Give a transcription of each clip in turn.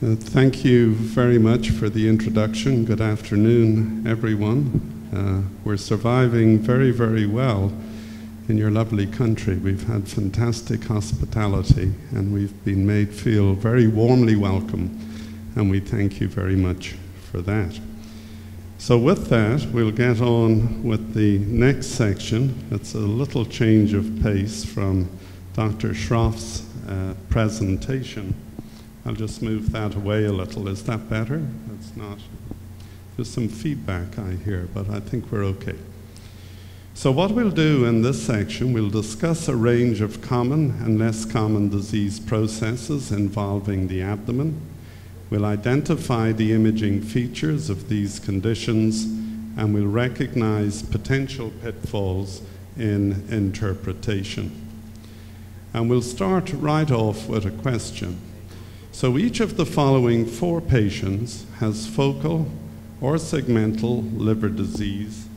Thank you very much for the introduction. Good afternoon, everyone. We're surviving very, very well in your lovely country. We've had fantastic hospitality and we've been made feel very warmly welcome, and we thank you very much for that. So with that, we'll get on with the next section. It's a little change of pace from Dr. Schroff's presentation. I'll just move that away a little. Is that better? It's not. There's some feedback I hear, but I think we're okay. So what we'll do in this section, we'll discuss a range of common and less common disease processes involving the abdomen. We'll identify the imaging features of these conditions, and we'll recognize potential pitfalls in interpretation. And we'll start right off with a question. So each of the following 4 patients has focal or segmental liver disease,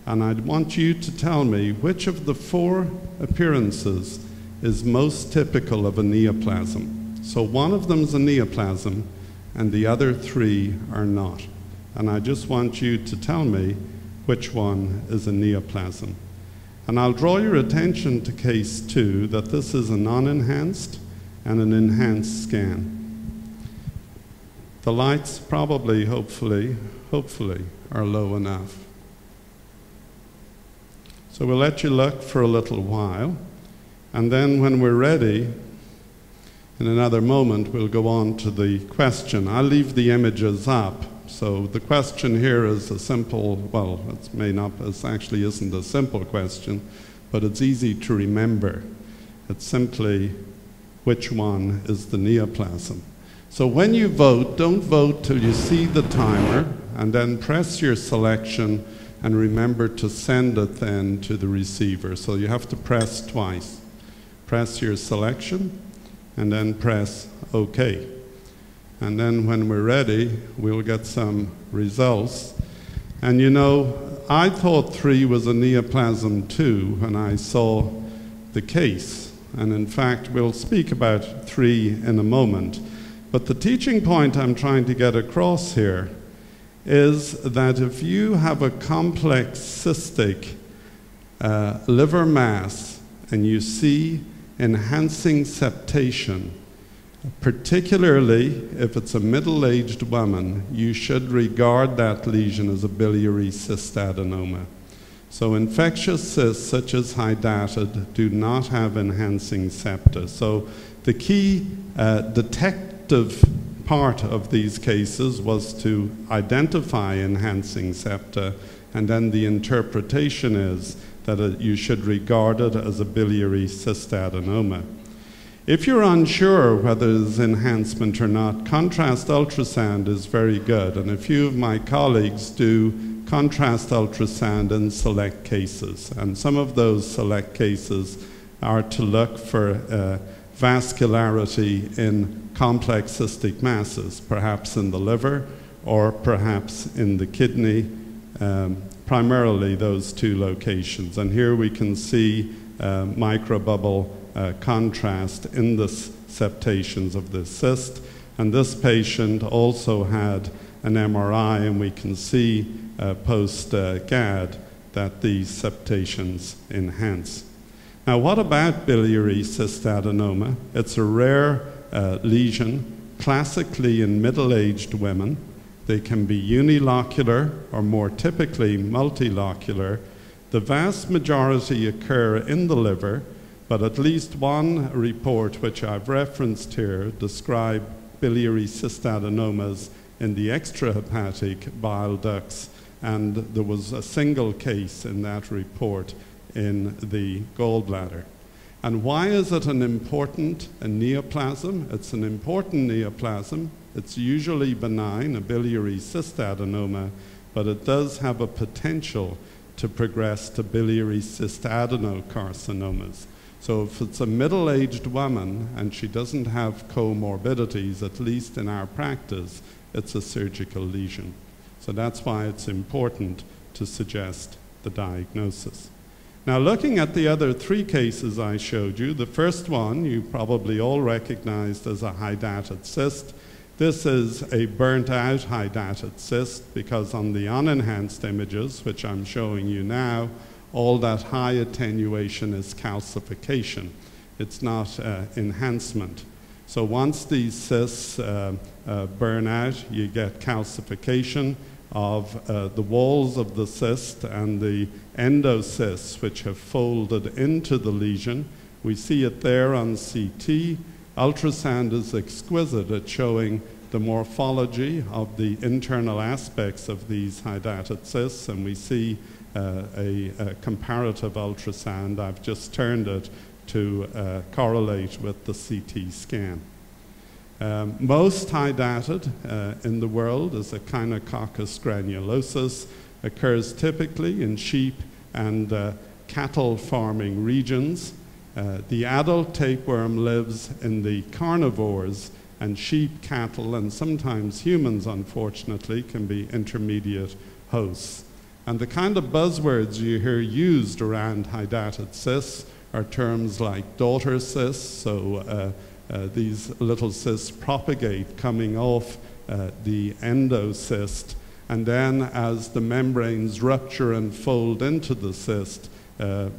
and I'd want you to tell me which of the 4 appearances is most typical of a neoplasm. So one of them is a neoplasm, and the other 3 are not. And I just want you to tell me which one is a neoplasm. And I'll draw your attention to case 2, that this is a non-enhanced and an enhanced scan. The lights probably, hopefully, are low enough. So we'll let you look for a little while, and then when we're ready, in another moment, we'll go on to the question. I'll leave the images up. So the question here is a simple, well, it actually isn't a simple question, but it's easy to remember. It's simply, which one is the neoplasm? So when you vote, don't vote till you see the timer, and then press your selection, and remember to send it then to the receiver. So you have to press twice. Press your selection, and then press OK. And then when we're ready, we'll get some results. And you know, I thought 3 was a neoplasm too when I saw the case. And in fact, we'll speak about 3 in a moment. But the teaching point I'm trying to get across here is that if you have a complex cystic liver mass and you see enhancing septation, particularly if it's a middle-aged woman, you should regard that lesion as a biliary cystadenoma. So infectious cysts such as hydatid do not have enhancing septa. So the key detective part of these cases was to identify enhancing septa, and then the interpretation is that you should regard it as a biliary cystadenoma. If you're unsure whether there's enhancement or not, contrast ultrasound is very good, and a few of my colleagues do contrast ultrasound in select cases, and some of those select cases are to look for vascularity in complex cystic masses, perhaps in the liver or perhaps in the kidney, primarily those 2 locations. And here we can see microbubble contrast in the septations of this cyst. And this patient also had an MRI, and we can see post-GAD that these septations enhance. Now, what about biliary cystadenoma? It's a rare lesion, classically in middle-aged women. They can be unilocular or more typically multilocular. The vast majority occur in the liver, but at least one report, which I've referenced here, described biliary cystadenomas in the extrahepatic bile ducts, and there was a single case in that report in the gallbladder. And why is it an important neoplasm? It's an important neoplasm. It's usually benign, a biliary cystadenoma, but it does have a potential to progress to biliary cystadenocarcinomas. So if it's a middle-aged woman and she doesn't have comorbidities, at least in our practice, it's a surgical lesion. So that's why it's important to suggest the diagnosis. Now, looking at the other 3 cases I showed you, the first one you probably all recognized as a hydatid cyst. This is a burnt out hydatid cyst because on the unenhanced images, which I'm showing you now, all that high attenuation is calcification. It's not enhancement. So once these cysts burn out, you get calcification of the walls of the cyst and the endocysts, which have folded into the lesion. We see it there on CT. Ultrasound is exquisite at showing the morphology of the internal aspects of these hydatid cysts, and we see a comparative ultrasound. I've just turned it to correlate with the CT scan. Most hydatid in the world is Echinococcus granulosus, occurs typically in sheep and cattle farming regions. The adult tapeworm lives in the carnivores, and sheep, cattle, and sometimes humans, unfortunately, can be intermediate hosts. And the kind of buzzwords you hear used around hydatid cysts are terms like daughter cysts, so these little cysts propagate coming off the endocyst, and then as the membranes rupture and fold into the cyst,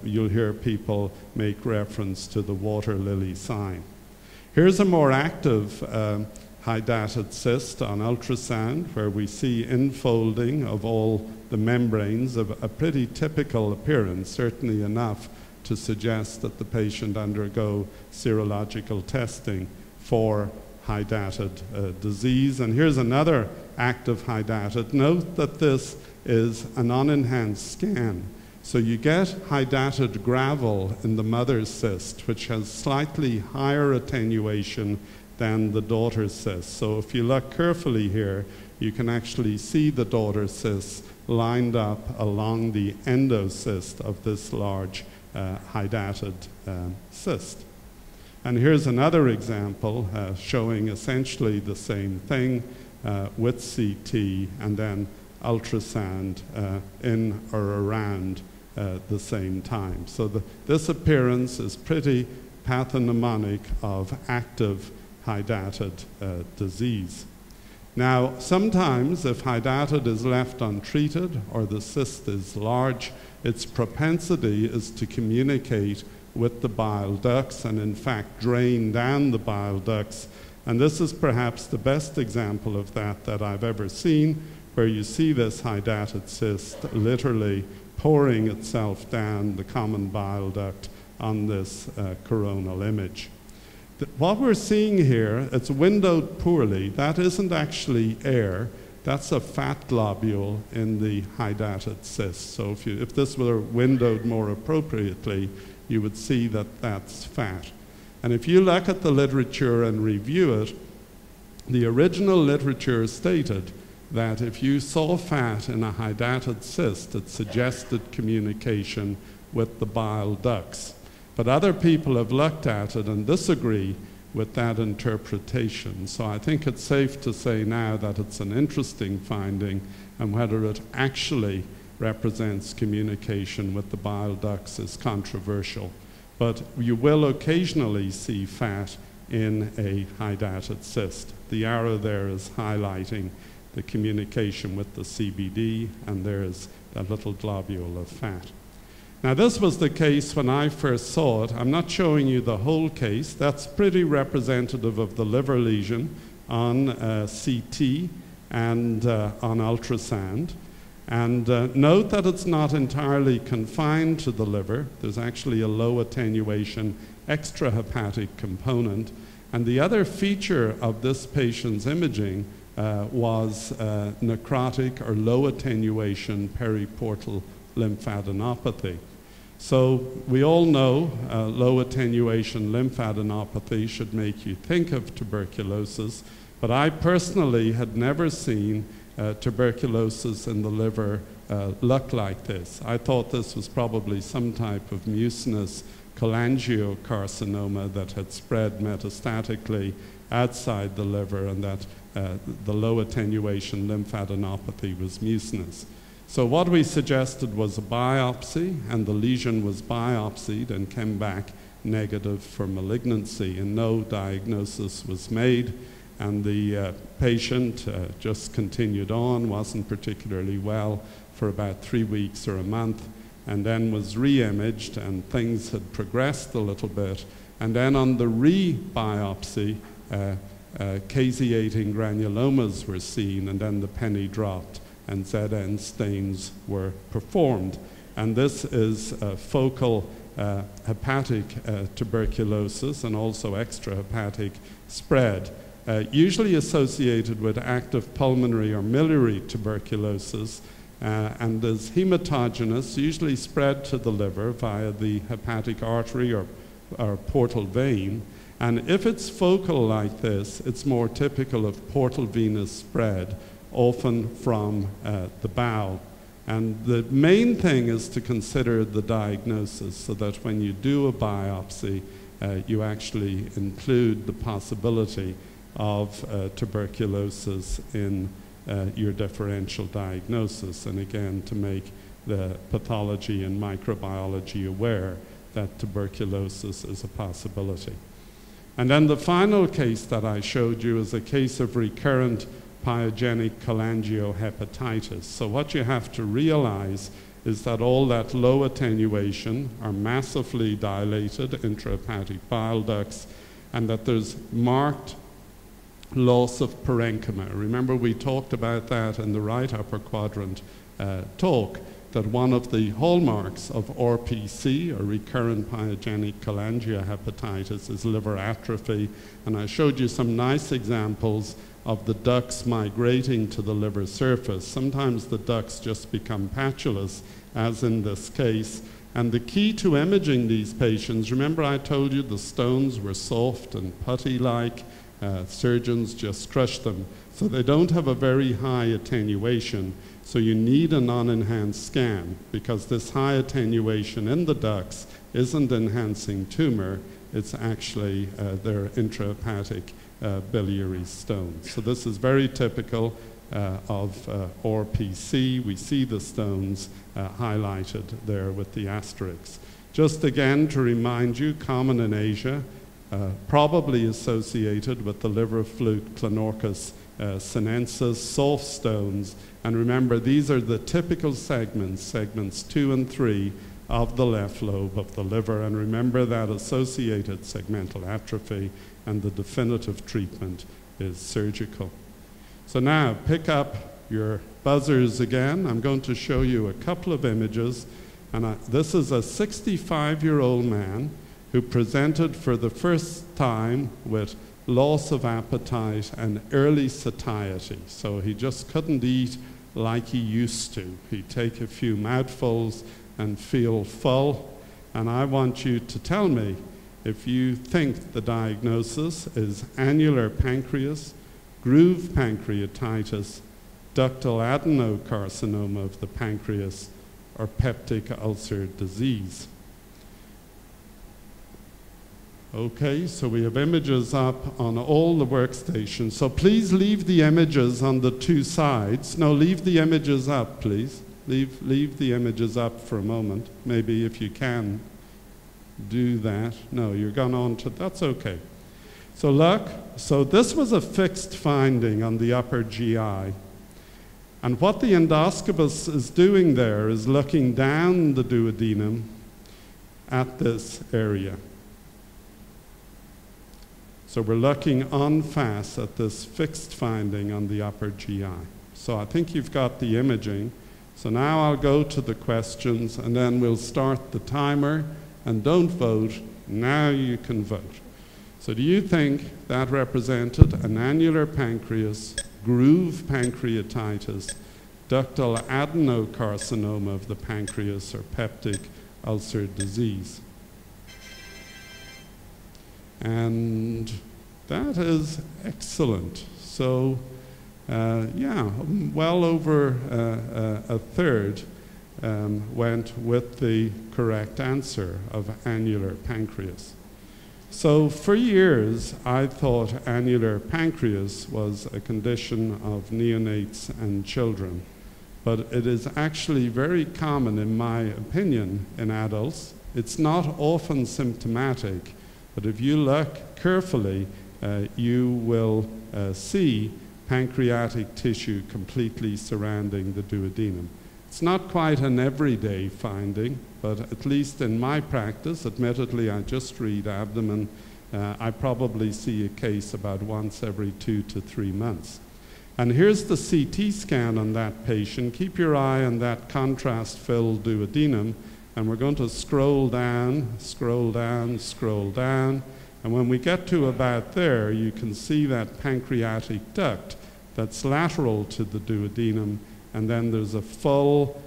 you'll hear people make reference to the water lily sign. Here's a more active hydatid cyst on ultrasound, where we see infolding of all the membranes of a pretty typical appearance, certainly enough to suggest that the patient undergo serological testing for hydatid disease. And here's another active hydatid. Note that this is an unenhanced scan. So you get hydatid gravel in the mother cyst, which has slightly higher attenuation than the daughter cyst. So if you look carefully here, you can actually see the daughter cysts lined up along the endocyst of this large hydatid cyst. And here's another example showing essentially the same thing with CT and then ultrasound in or around the same time. So this appearance is pretty pathognomonic of active hydatid disease. Now, sometimes if hydatid is left untreated or the cyst is large, its propensity is to communicate with the bile ducts and in fact drain down the bile ducts. And this is perhaps the best example of that I've ever seen, where you see this hydatid cyst literally pouring itself down the common bile duct on this coronal image. What we're seeing here, it's windowed poorly. That isn't actually air. That's a fat globule in the hydatid cyst. So if this were windowed more appropriately, you would see that that's fat. And if you look at the literature and review it, the original literature stated that if you saw fat in a hydatid cyst, it suggested communication with the bile ducts. But other people have looked at it and disagree with that interpretation. So I think it's safe to say now that it's an interesting finding, and whether it actually represents communication with the bile ducts is controversial. But you will occasionally see fat in a hydatid cyst. The arrow there is highlighting the communication with the CBD, and there's a little globule of fat. Now, this was the case when I first saw it. I'm not showing you the whole case. That's pretty representative of the liver lesion on CT and on ultrasound. And note that it's not entirely confined to the liver. There's actually a low attenuation extrahepatic component. And the other feature of this patient's imaging was necrotic or low attenuation periportal lymphadenopathy. So we all know low attenuation lymphadenopathy should make you think of tuberculosis, but I personally had never seen tuberculosis in the liver look like this. I thought this was probably some type of mucinous cholangiocarcinoma that had spread metastatically outside the liver, and that the low attenuation lymphadenopathy was mucinous. So what we suggested was a biopsy, and the lesion was biopsied and came back negative for malignancy, and no diagnosis was made. and the patient just continued on, wasn't particularly well for about 3 weeks or a month, and then was re-imaged, and things had progressed a little bit. And then on the re-biopsy, caseating granulomas were seen, and then the penny dropped, and ZN stains were performed. And this is focal hepatic tuberculosis and also extrahepatic spread, usually associated with active pulmonary or miliary tuberculosis, and is hematogenous, usually spread to the liver via the hepatic artery or portal vein. And if it's focal like this, it's more typical of portal venous spread, often from the bowel. And the main thing is to consider the diagnosis, so that when you do a biopsy, you actually include the possibility of tuberculosis in your differential diagnosis, and again, to make the pathology and microbiology aware that tuberculosis is a possibility. And then the final case that I showed you is a case of recurrent pyogenic cholangiohepatitis. So what you have to realize is that all that low attenuation are massively dilated intrahepatic bile ducts, and that there's marked loss of parenchyma. Remember, we talked about that in the right upper quadrant talk, that one of the hallmarks of RPC, or recurrent pyogenic cholangiohepatitis, is liver atrophy. And I showed you some nice examples of the ducts migrating to the liver surface. Sometimes the ducts just become patulous, as in this case. And the key to imaging these patients, remember I told you the stones were soft and putty-like. Surgeons just crush them. So they don't have a very high attenuation. So you need a non-enhanced scan, because this high attenuation in the ducts isn't enhancing tumor, it's actually their intrahepatic biliary stones. So this is very typical of RPC. We see the stones highlighted there with the asterisks. Just again to remind you, common in Asia, probably associated with the liver fluke Clonorchus sinensis, soft stones. And remember, these are the typical segments, segments 2 and 3 of the left lobe of the liver. And remember that associated segmental atrophy, and the definitive treatment is surgical. So now, pick up your buzzers again. I'm going to show you a couple of images. And this is a 65-year-old man who presented for the first time with loss of appetite and early satiety. So he just couldn't eat like he used to. He'd take a few mouthfuls and feel full. And I want you to tell me if you think the diagnosis is annular pancreas, groove pancreatitis, ductal adenocarcinoma of the pancreas, or peptic ulcer disease. Okay, so we have images up on all the workstations. So please leave the images on the two sides. No, leave the images up, please. Leave the images up for a moment. Maybe if you can do that. No, you're gone on to, that's okay. So look, so this was a fixed finding on the upper GI. And what the endoscopist is doing there is looking down the duodenum at this area. So we're looking en face at this fixed finding on the upper GI. So I think you've got the imaging. So now I'll go to the questions, and then we'll start the timer. And don't vote, now you can vote. So do you think that represented an annular pancreas, groove pancreatitis, ductal adenocarcinoma of the pancreas, or peptic ulcer disease? And that is excellent. So, yeah, well over a third went with the correct answer of annular pancreas. So for years, I thought annular pancreas was a condition of neonates and children. But it is actually very common, in my opinion, in adults. It's not often symptomatic. But if you look carefully, you will see pancreatic tissue completely surrounding the duodenum. It's not quite an everyday finding, but at least in my practice, admittedly I just read abdomen, I probably see a case about once every 2 to 3 months. And here's the CT scan on that patient. Keep your eye on that contrast-filled duodenum, and we're going to scroll down, scroll down, scroll down, and when we get to about there, you can see that pancreatic duct that's lateral to the duodenum, and then there's a full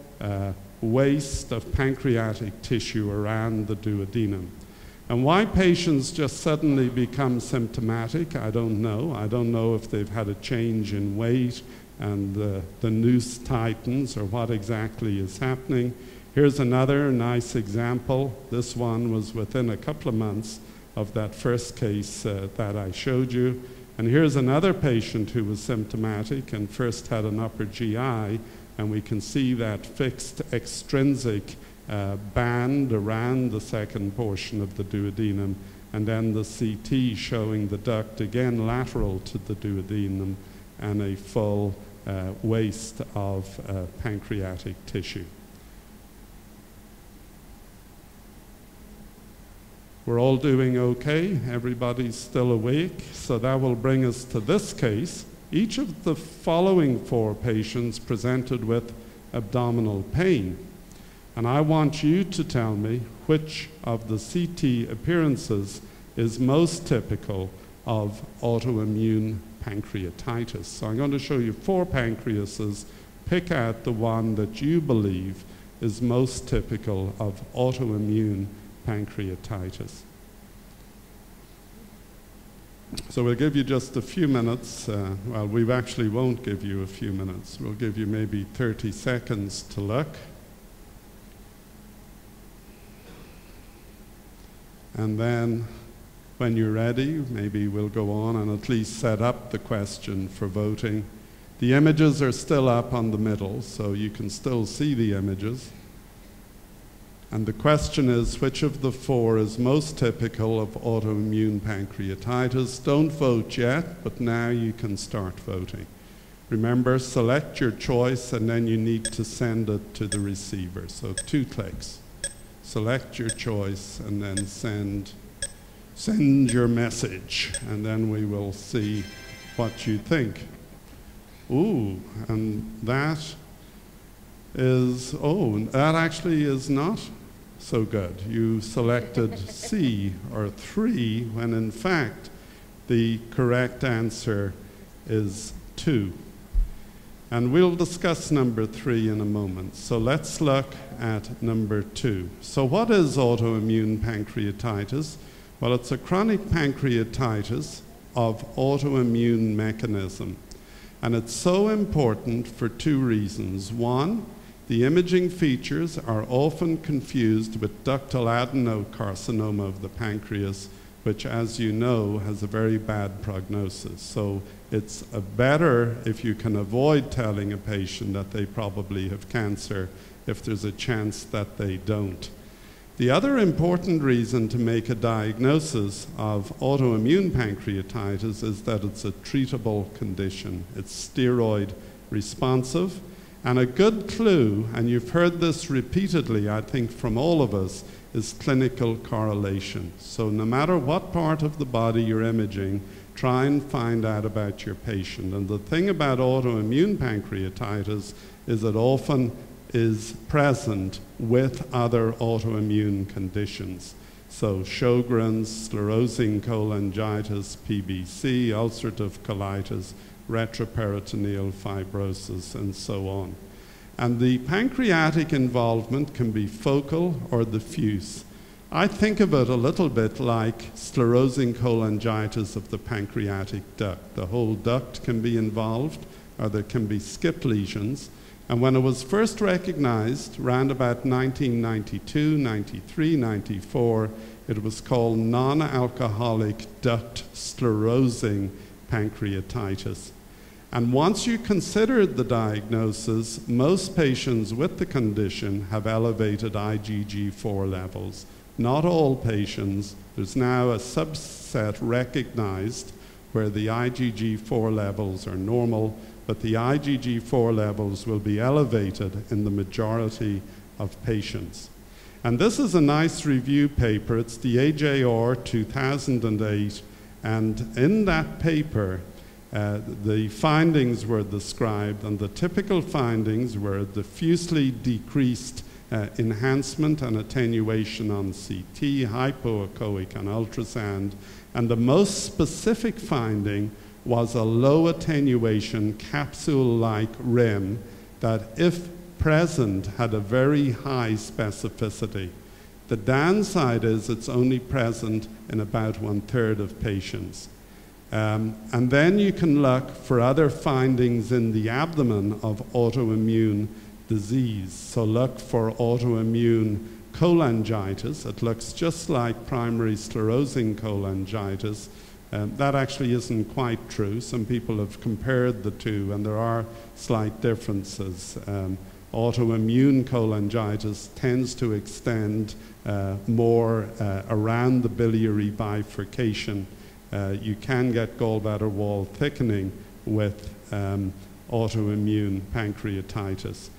waste of pancreatic tissue around the duodenum. And why patients just suddenly become symptomatic, I don't know. I don't know if they've had a change in weight and the noose tightens or what exactly is happening. Here's another nice example. This one was within a couple of months of that first case that I showed you. And here's another patient who was symptomatic and first had an upper GI, and we can see that fixed extrinsic band around the second portion of the duodenum, and then the CT showing the duct again lateral to the duodenum and a full waste of pancreatic tissue. We're all doing okay, everybody's still awake, so that will bring us to this case. Each of the following 4 patients presented with abdominal pain, and I want you to tell me which of the CT appearances is most typical of autoimmune pancreatitis. So I'm going to show you 4 pancreases. Pick out the one that you believe is most typical of autoimmune pancreatitis. So we'll give you just a few minutes. Well, we actually won't give you a few minutes. We'll give you maybe 30 seconds to look. And then when you're ready, maybe we'll go on and at least set up the question for voting. The images are still up on the middle, so you can still see the images. And the question is, which of the 4 is most typical of autoimmune pancreatitis? Don't vote yet, but now you can start voting. Remember, select your choice, and then you need to send it to the receiver. So 2 clicks. Select your choice, and then send your message, and then we will see what you think. Ooh, and that is, that actually is not so good. You selected C, or 3, when in fact the correct answer is 2. And we'll discuss number 3 in a moment. So let's look at number 2. So what is autoimmune pancreatitis? Well, it's a chronic pancreatitis of autoimmune mechanism. And it's so important for 2 reasons. One, the imaging features are often confused with ductal adenocarcinoma of the pancreas, which, as you know, has a very bad prognosis. So it's better if you can avoid telling a patient that they probably have cancer if there's a chance that they don't. The other important reason to make a diagnosis of autoimmune pancreatitis is that it's a treatable condition. It's steroid responsive. And a good clue, and you've heard this repeatedly, I think, from all of us, is clinical correlation. So no matter what part of the body you're imaging, try and find out about your patient. And the thing about autoimmune pancreatitis is it often is present with other autoimmune conditions. So Sjogren's, sclerosing cholangitis, PBC, ulcerative colitis, retroperitoneal fibrosis, and so on. And the pancreatic involvement can be focal or diffuse. I think of it a little bit like sclerosing cholangitis of the pancreatic duct. The whole duct can be involved, or there can be skip lesions. And when it was first recognized, around about 1992, 93, 94, it was called non-alcoholic duct sclerosing pancreatitis. And once you considered the diagnosis, most patients with the condition have elevated IgG4 levels. Not all patients. There's now a subset recognized where the IgG4 levels are normal, but the IgG4 levels will be elevated in the majority of patients. And this is a nice review paper. It's the AJR 2008, and in that paper, the findings were described, and the typical findings were diffusely decreased enhancement and attenuation on CT, hypoechoic on ultrasound, and the most specific finding was a low attenuation capsule-like rim that, if present, had a very high specificity. The downside is it's only present in about 1/3 of patients. And then you can look for other findings in the abdomen of autoimmune disease. So look for autoimmune cholangitis. It looks just like primary sclerosing cholangitis. That actually isn't quite true. Some people have compared the two, and there are slight differences. Autoimmune cholangitis tends to extend more around the biliary bifurcation. You can get gallbladder wall thickening with autoimmune pancreatitis.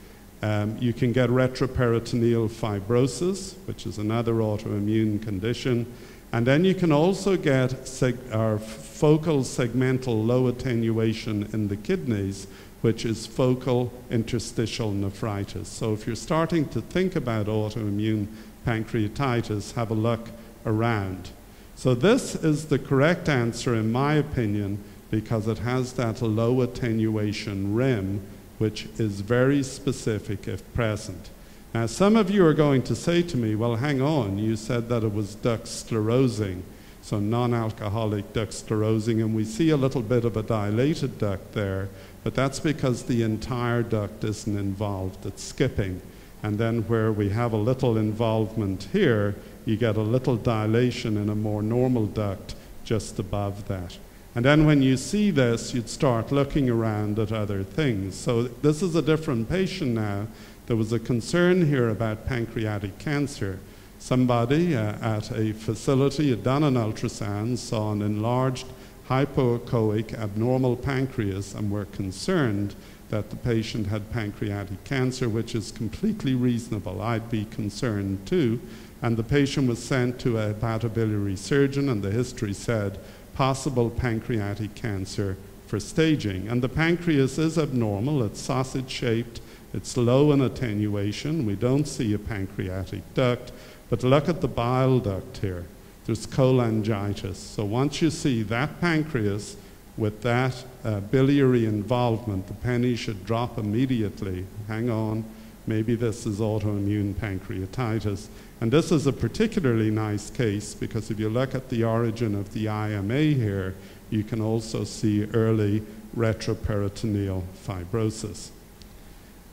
You can get retroperitoneal fibrosis, which is another autoimmune condition. And then you can also get focal segmental low attenuation in the kidneys, which is focal interstitial nephritis. So if you're starting to think about autoimmune pancreatitis, have a look around. So this is the correct answer, in my opinion, because it has that low attenuation rim, which is very specific if present. Now, some of you are going to say to me, well, hang on, you said that it was duct sclerosing, so non-alcoholic duct sclerosing, and we see a little bit of a dilated duct there, but that's because the entire duct isn't involved, it's skipping. And then where we have a little involvement here, you get a little dilation in a more normal duct just above that. And then when you see this, you'd start looking around at other things. So this is a different patient now. There was a concern here about pancreatic cancer. Somebody at a facility had done an ultrasound, saw an enlarged hypoechoic abnormal pancreas, and were concerned that the patient had pancreatic cancer, which is completely reasonable. I'd be concerned too. And the patient was sent to a hepatobiliary surgeon, and the history said possible pancreatic cancer for staging. And the pancreas is abnormal. It's sausage-shaped. It's low in attenuation. We don't see a pancreatic duct. But look at the bile duct here. There's cholangitis. So once you see that pancreas with that biliary involvement, the penny should drop immediately. Hang on, maybe this is autoimmune pancreatitis. And this is a particularly nice case because if you look at the origin of the IMA here, you can also see early retroperitoneal fibrosis.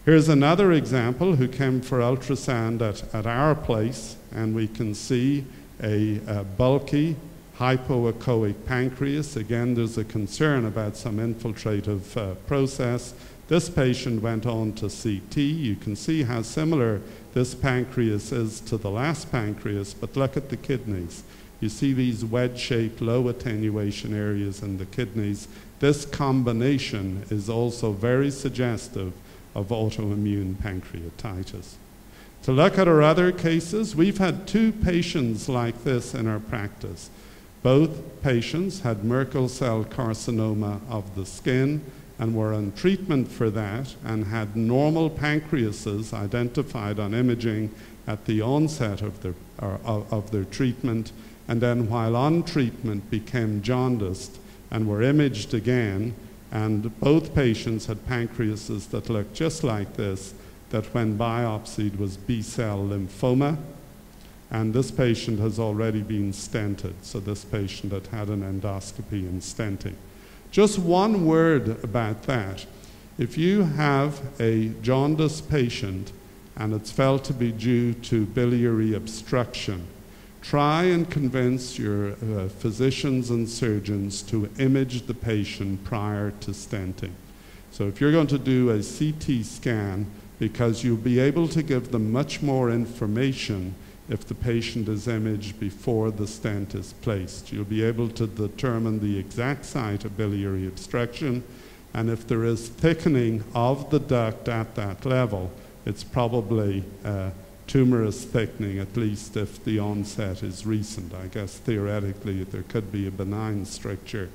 Here's another example who came for ultrasound at our place, and we can see a bulky hypoechoic pancreas. Again, there's a concern about some infiltrative process. This patient went on to CT. You can see how similar this pancreas is to the last pancreas, but look at the kidneys. You see these wedge-shaped low attenuation areas in the kidneys. This combination is also very suggestive of autoimmune pancreatitis. To look at our other cases, we've had 2 patients like this in our practice. Both patients had Merkel cell carcinoma of the skin and were on treatment for that and had normal pancreases identified on imaging at the onset of their treatment, and then while on treatment became jaundiced and were imaged again, and both patients had pancreases that looked just like this, that when biopsied was B-cell lymphoma, and this patient has already been stented, so this patient had had an endoscopy and stenting. Just one word about that. If you have a jaundiced patient and it's felt to be due to biliary obstruction, try and convince your physicians and surgeons to image the patient prior to stenting. So if you're going to do a CT scan, because you'll be able to give them much more information if the patient is imaged before the stent is placed. You'll be able to determine the exact site of biliary obstruction, and if there is thickening of the duct at that level, it's probably tumorous thickening, at least if the onset is recent. I guess theoretically there could be a benign stricture.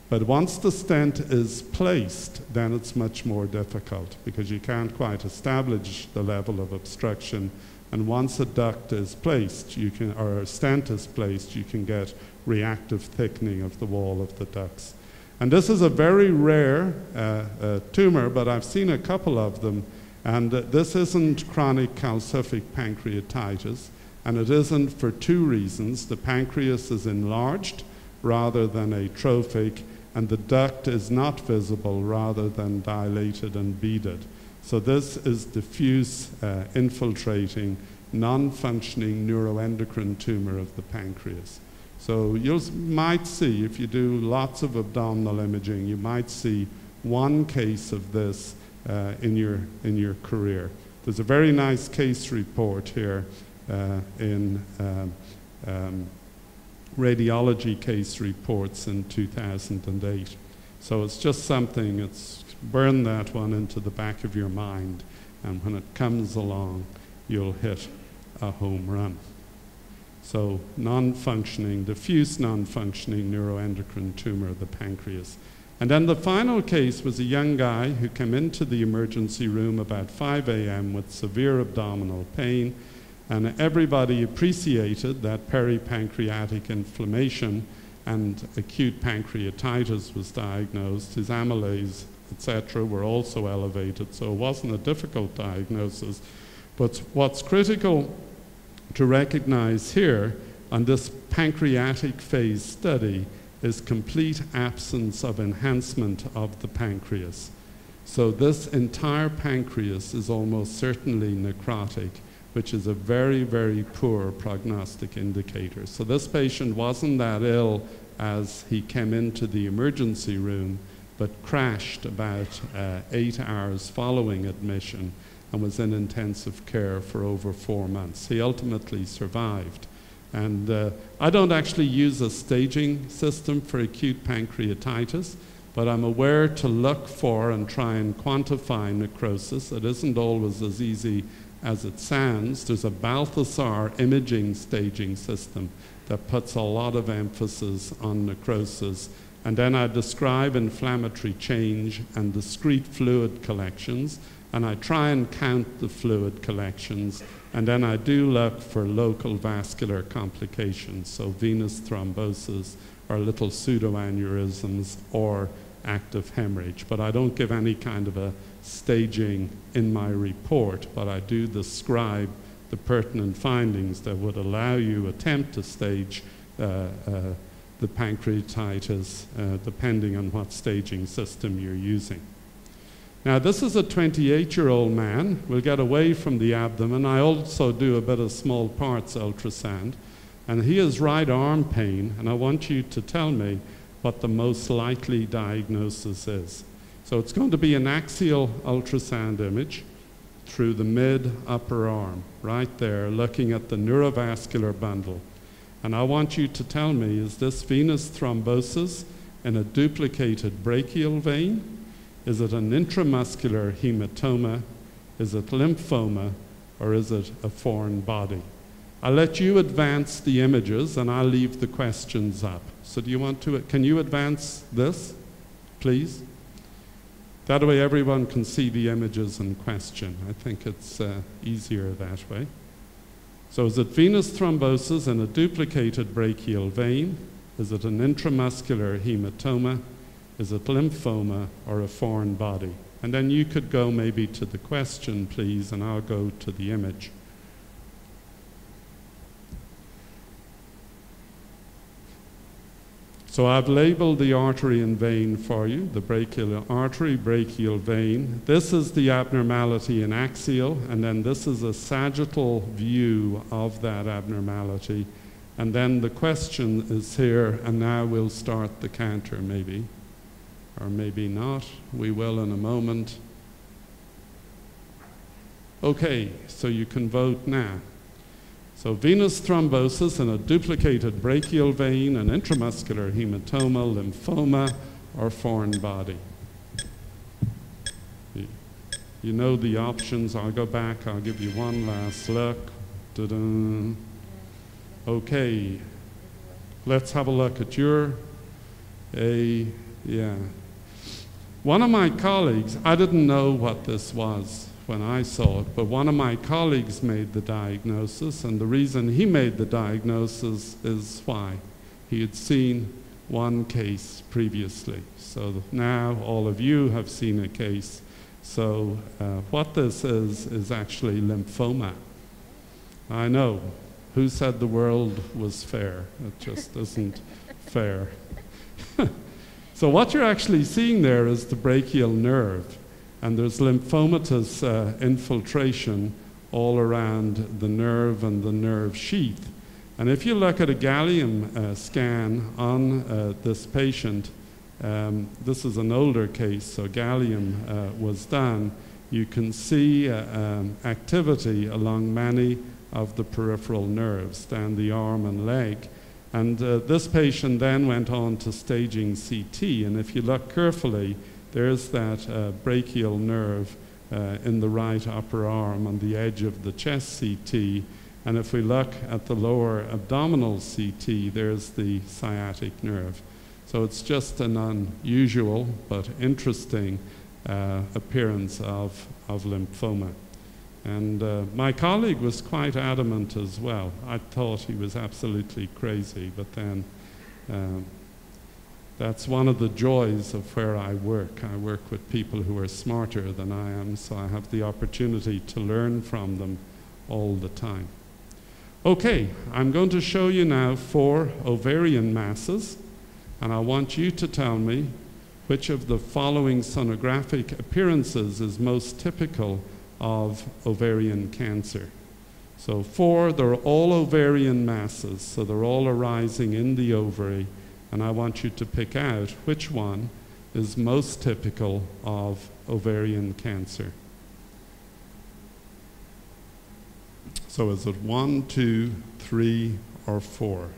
But once the stent is placed, then it's much more difficult because you can't quite establish the level of obstruction. And once a duct is placed, or a stent is placed, you can get reactive thickening of the wall of the ducts. And this is a very rare tumor, but I've seen a couple of them. And this isn't chronic calcific pancreatitis, and it isn't for two reasons. The pancreas is enlarged rather than atrophic, and the duct is not visible rather than dilated and beaded. So this is diffuse, infiltrating, non-functioning neuroendocrine tumor of the pancreas. So you might see, if you do lots of abdominal imaging, you might see one case of this in your career. There's a very nice case report here in radiology case reports in 2008. So it's just something, burn that one into the back of your mind, and when it comes along, you'll hit a home run. So non-functioning, diffuse non-functioning neuroendocrine tumor of the pancreas. And then the final case was a young guy who came into the emergency room about 5 a.m. with severe abdominal pain, and everybody appreciated that peripancreatic inflammation and acute pancreatitis was diagnosed. His amylase, etc., were also elevated, so it wasn't a difficult diagnosis. But what's critical to recognize here on this pancreatic phase study is complete absence of enhancement of the pancreas. So this entire pancreas is almost certainly necrotic, which is a very, very poor prognostic indicator. So this patient wasn't that ill as he came into the emergency room, but crashed about 8 hours following admission and was in intensive care for over 4 months. He ultimately survived. And I don't actually use a staging system for acute pancreatitis, but I'm aware to look for and try and quantify necrosis. It isn't always as easy as it sounds. There's a Balthasar imaging staging system that puts a lot of emphasis on necrosis. And then I describe inflammatory change and discrete fluid collections, and I try and count the fluid collections, and then I do look for local vascular complications, so venous thrombosis or little pseudoaneurysms or active hemorrhage. But I don't give any kind of a staging in my report, but I do describe the pertinent findings that would allow you attempt to stage the pancreatitis depending on what staging system you're using. Now this is a 28-year-old man. We'll get away from the abdomen. I also do a bit of small parts ultrasound, and he has right arm pain, and I want you to tell me what the most likely diagnosis is. So it's going to be an axial ultrasound image through the mid-upper arm, right there, looking at the neurovascular bundle. And I want you to tell me, is this venous thrombosis in a duplicated brachial vein? Is it an intramuscular hematoma? Is it lymphoma? Or is it a foreign body? I'll let you advance the images and I'll leave the questions up. So do you want to, can you advance this, please? That way everyone can see the images in question. I think it's easier that way. So is it venous thrombosis in a duplicated brachial vein? Is it an intramuscular hematoma? Is it lymphoma or a foreign body? And then you could go maybe to the question, please, and I'll go to the image. So I've labeled the artery and vein for you, the brachial artery, brachial vein. This is the abnormality in axial, and then this is a sagittal view of that abnormality. And then the question is here, and now we'll start the counter maybe, or maybe not. We will in a moment. Okay, so you can vote now. So venous thrombosis in a duplicated brachial vein, an intramuscular hematoma, lymphoma, or foreign body. You know the options. I'll go back. I'll give you one last look. Da-dun. Okay. Let's have a look at your yeah. One of my colleagues, I didn't know what this was when I saw it, but one of my colleagues made the diagnosis, and the reason he made the diagnosis is why? He had seen one case previously. So now all of you have seen a case. So what this is actually lymphoma. I know. Who said the world was fair? It just isn't fair. So what you're actually seeing there is the brachial nerve, and there's lymphomatous infiltration all around the nerve and the nerve sheath. And if you look at a gallium scan on this patient, this is an older case, so gallium was done, you can see activity along many of the peripheral nerves down the arm and leg. And this patient then went on to staging CT, and if you look carefully, there's that brachial nerve in the right upper arm on the edge of the chest CT, and if we look at the lower abdominal CT, there's the sciatic nerve. So it's just an unusual but interesting appearance of lymphoma. And my colleague was quite adamant as well. I thought he was absolutely crazy, but then that's one of the joys of where I work. I work with people who are smarter than I am, so I have the opportunity to learn from them all the time. Okay, I'm going to show you now 4 ovarian masses, and I want you to tell me which of the following sonographic appearances is most typical of ovarian cancer. So 4, they're all ovarian masses, so they're all arising in the ovary, and I want you to pick out which one is most typical of ovarian cancer. So is it 1, 2, 3, or 4?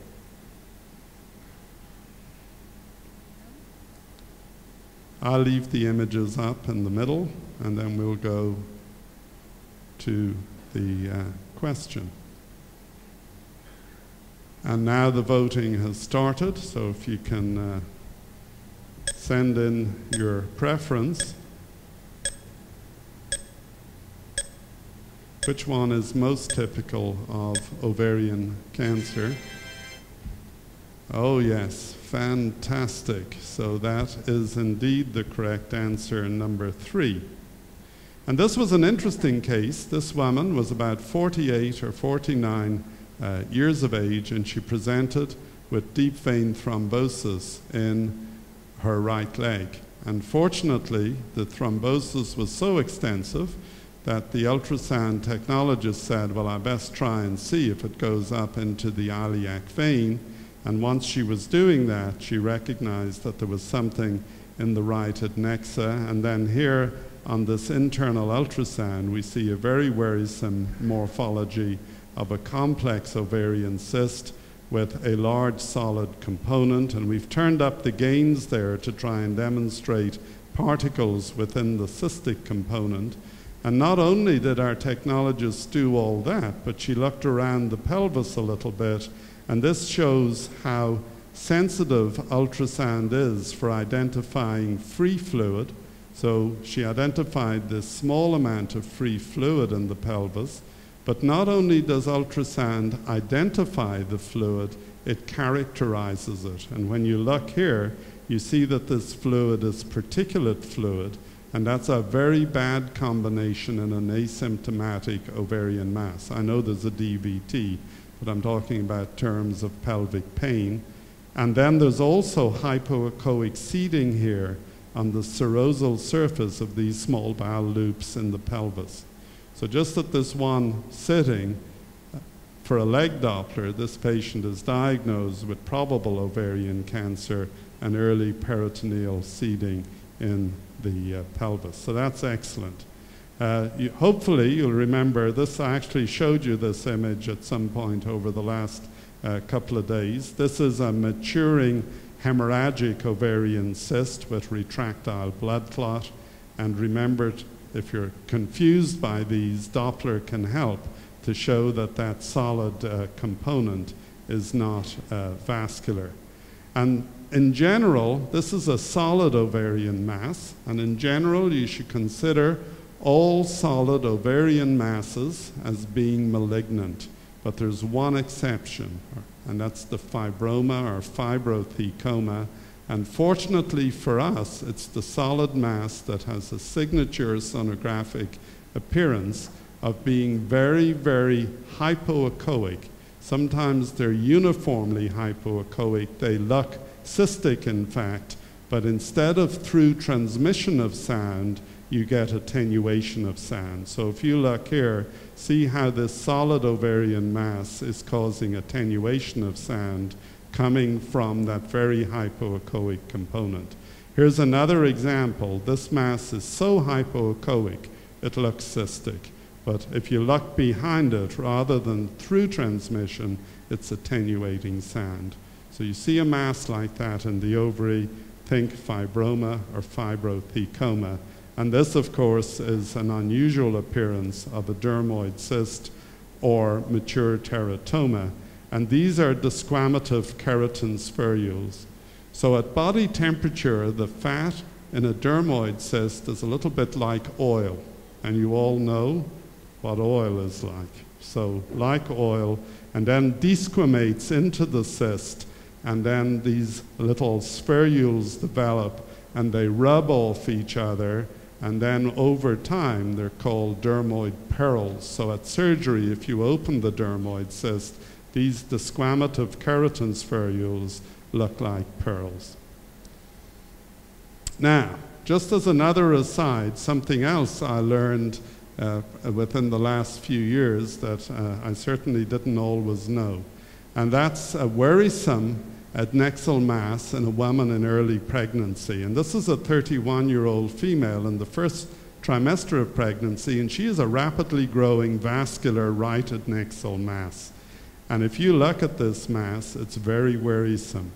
I'll leave the images up in the middle, and then we'll go to the question. And now the voting has started, so if you can send in your preference. Which one is most typical of ovarian cancer? Oh yes, fantastic. So that is indeed the correct answer, number 3. And this was an interesting case. This woman was about 48 or 49 years of age, and she presented with deep vein thrombosis in her right leg. Unfortunately, the thrombosis was so extensive that the ultrasound technologist said, well, I best try and see if it goes up into the iliac vein. And once she was doing that, she recognized that there was something in the right adnexa. And then here on this internal ultrasound, we see a very worrisome morphology of a complex ovarian cyst with a large solid component. And we've turned up the gains there to try and demonstrate particles within the cystic component. And not only did our technologist do all that, but she looked around the pelvis a little bit, and this shows how sensitive ultrasound is for identifying free fluid. So she identified this small amount of free fluid in the pelvis, but not only does ultrasound identify the fluid, it characterizes it. And when you look here, you see that this fluid is particulate fluid, and that's a very bad combination in an asymptomatic ovarian mass. I know there's a DVT, but I'm talking about terms of pelvic pain. And then there's also hypoechoic seeding here on the serosal surface of these small bowel loops in the pelvis. So just at this one sitting, for a leg Doppler, this patient is diagnosed with probable ovarian cancer and early peritoneal seeding in the pelvis. So that's excellent. Hopefully you'll remember this. I actually showed you this image at some point over the last couple of days. This is a maturing hemorrhagic ovarian cyst with retractile blood clot. And remember, if you're confused by these, Doppler can help to show that that solid component is not vascular. And in general, this is a solid ovarian mass, and in general you should consider all solid ovarian masses as being malignant. But there's one exception, and that's the fibroma or fibrothecoma. And fortunately for us, it's the solid mass that has a signature sonographic appearance of being very, very hypoechoic. Sometimes they're uniformly hypoechoic. They look cystic, in fact, but instead of through transmission of sound, you get attenuation of sound. So if you look here, see how this solid ovarian mass is causing attenuation of sound coming from that very hypoechoic component. Here's another example. This mass is so hypoechoic, it looks cystic. But if you look behind it, rather than through transmission, it's attenuating sound. So you see a mass like that in the ovary, think fibroma or fibrothecoma. And this, of course, is an unusual appearance of a dermoid cyst or mature teratoma. And these are desquamative keratin spherules. So at body temperature, the fat in a dermoid cyst is a little bit like oil. And you all know what oil is like. So like oil, and then desquamates into the cyst, and then these little spherules develop, and they rub off each other, and then over time they're called dermoid pearls. So at surgery, if you open the dermoid cyst, these desquamative keratin spherules look like pearls. Now, just as another aside, something else I learned within the last few years that I certainly didn't always know. And that's a worrisome adnexal mass in a woman in early pregnancy. And this is a 31-year-old female in the first trimester of pregnancy, and she is a rapidly growing vascular right adnexal mass. And if you look at this mass, it's very worrisome.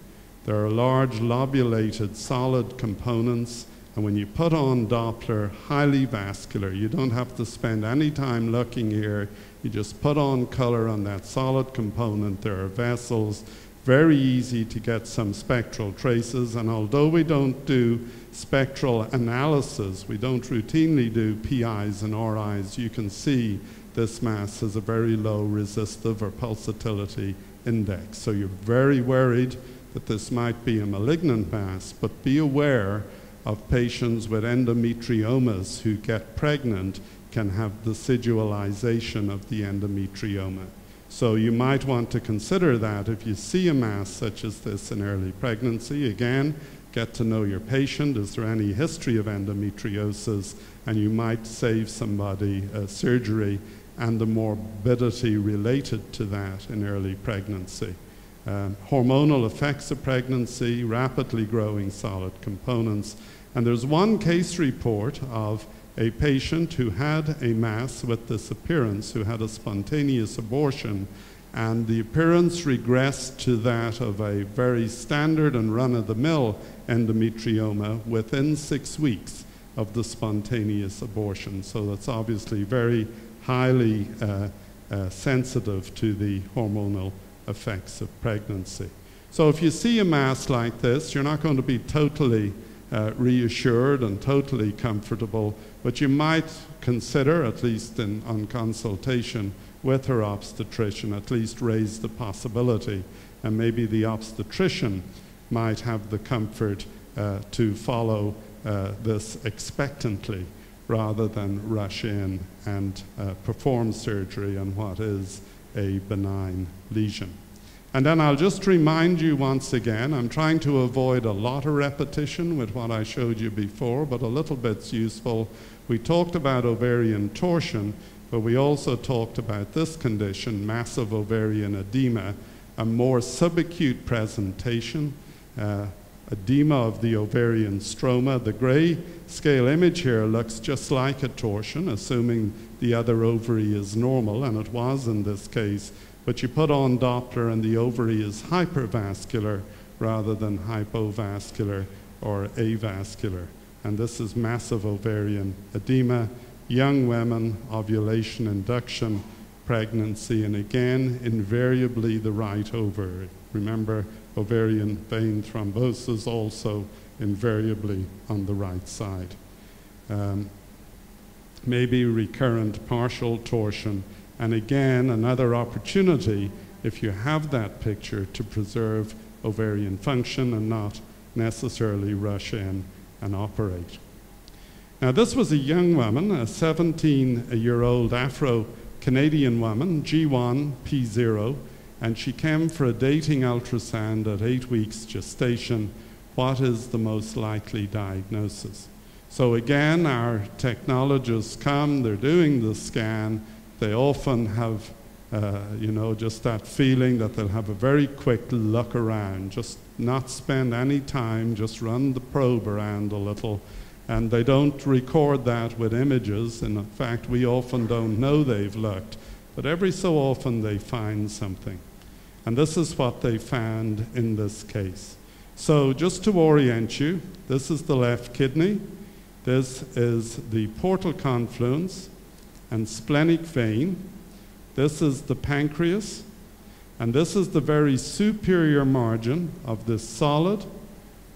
There are large lobulated solid components, and when you put on Doppler, highly vascular. You don't have to spend any time looking here. You just put on color on that solid component. There are vessels. Very easy to get some spectral traces, and although we don't do spectral analysis, we don't routinely do PIs and RIs, you can see this mass has a very low resistive or pulsatility index. So you're very worried that this might be a malignant mass, but be aware of patients with endometriomas who get pregnant can have decidualization of the endometrioma. So you might want to consider that if you see a mass such as this in early pregnancy. Again, get to know your patient. Is there any history of endometriosis? And you might save somebody surgery and the morbidity related to that in early pregnancy. Hormonal effects of pregnancy, rapidly growing solid components. And there's one case report of a patient who had a mass with this appearance, who had a spontaneous abortion, and the appearance regressed to that of a very standard and run-of-the-mill endometrioma within 6 weeks of the spontaneous abortion. So that's obviously very highly sensitive to the hormonal effects of pregnancy. So if you see a mass like this, you're not going to be totally reassured and totally comfortable, but you might consider, at least on consultation with her obstetrician, at least raise the possibility, and maybe the obstetrician might have the comfort to follow this expectantly rather than rush in and perform surgery on what is a benign lesion. And then I'll just remind you once again, I'm trying to avoid a lot of repetition with what I showed you before, but a little bit's useful. We talked about ovarian torsion, but we also talked about this condition, massive ovarian edema, a more subacute presentation. edema of the ovarian stroma. The gray scale image here looks just like a torsion, assuming the other ovary is normal, and it was in this case, but you put on Doppler and the ovary is hypervascular rather than hypovascular or avascular. And this is massive ovarian edema, young women, ovulation induction, pregnancy, and again, invariably the right ovary. Remember, ovarian vein thrombosis also invariably on the right side. Maybe recurrent partial torsion, and again, another opportunity, if you have that picture, to preserve ovarian function and not necessarily rush in and operate. Now, this was a young woman, a 17-year-old Afro-Canadian woman, G1, P0, and she came for a dating ultrasound at 8 weeks gestation. What is the most likely diagnosis? So again, our technologists come, they're doing the scan, they often have, just that feeling that they'll have a very quick look around, just not spend any time, just run the probe around a little, and they don't record that with images. And in fact, we often don't know they've looked, but every so often they find something. And this is what they found in this case. So just to orient you, this is the left kidney, this is the portal confluence and splenic vein, this is the pancreas, and this is the very superior margin of this solid,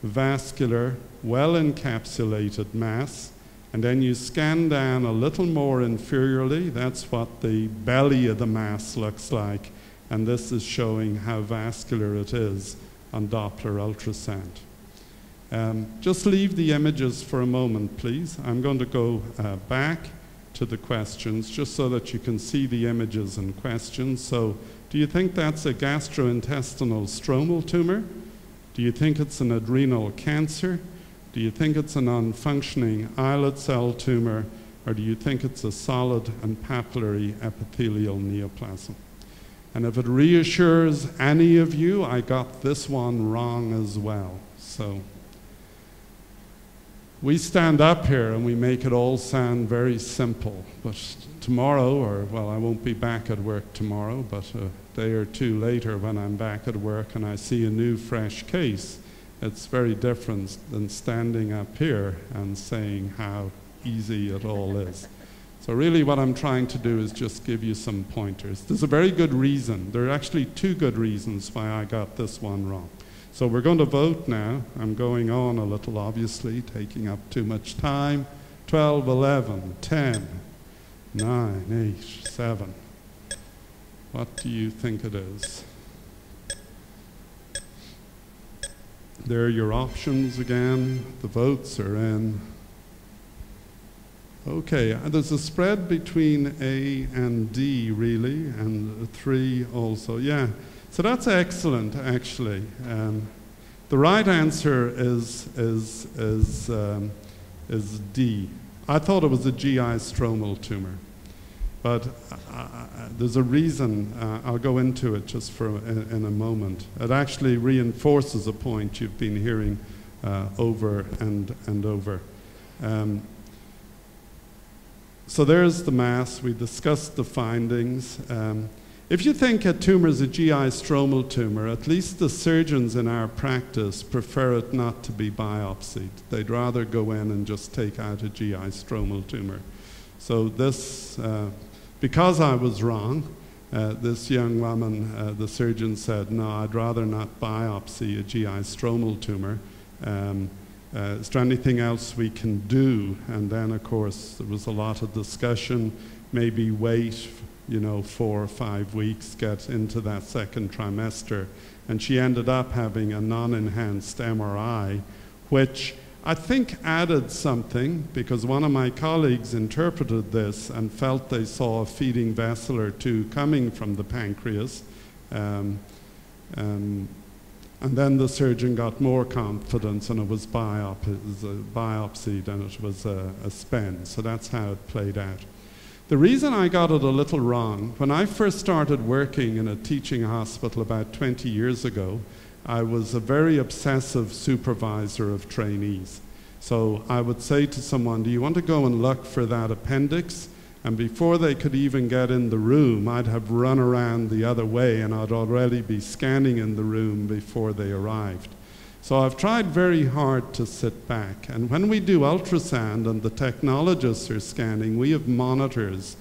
vascular, well-encapsulated mass. And then you scan down a little more inferiorly, that's what the belly of the mass looks like, and this is showing how vascular it is on Doppler ultrasound. Just leave the images for a moment, please. I'm going to go back to the questions just so that you can see the images and questions. So, do you think that's a gastrointestinal stromal tumor? Do you think it's an adrenal cancer? Do you think it's a non-functioning islet cell tumor? Or do you think it's a solid and papillary epithelial neoplasm? And if it reassures any of you, I got this one wrong as well. So we stand up here and we make it all sound very simple. But tomorrow, or well, I won't be back at work tomorrow, but a day or two later when I'm back at work and I see a new fresh case, it's very different than standing up here and saying how easy it all is. So really what I'm trying to do is just give you some pointers. There's a very good reason. There are actually two good reasons why I got this one wrong. So we're going to vote now. I'm going on a little, obviously, taking up too much time. 12, 11, 10, 9, 8, 7. What do you think it is? There are your options again. The votes are in. Okay, there's a spread between A and D, really, and 3 also. Yeah, so that's excellent, actually. The right answer is D. I thought it was a GI stromal tumor, but there's a reason. I'll go into it just in a moment. It actually reinforces a point you've been hearing over and over. So there's the mass. We discussed the findings. If you think a tumor is a GI stromal tumor, at least the surgeons in our practice prefer it not to be biopsied. They'd rather go in and just take out a GI stromal tumor. So this, because I was wrong, this young woman, the surgeon said, no, I'd rather not biopsy a GI stromal tumor. Is there anything else we can do? And then, of course, there was a lot of discussion, maybe wait, 4 or 5 weeks, get into that second trimester. And she ended up having a non-enhanced MRI, which I think added something, because one of my colleagues interpreted this and felt they saw a feeding vessel or two coming from the pancreas. And then the surgeon got more confidence, and it was biopsied, and it was a SPEN. So that's how it played out. The reason I got it a little wrong, when I first started working in a teaching hospital about 20 years ago, I was a very obsessive supervisor of trainees. So I would say to someone, do you want to go and look for that appendix? And before they could even get in the room, I'd have run around the other way and I'd already be scanning in the room before they arrived. So I've tried very hard to sit back. And when we do ultrasound and the technologists are scanning, we have monitors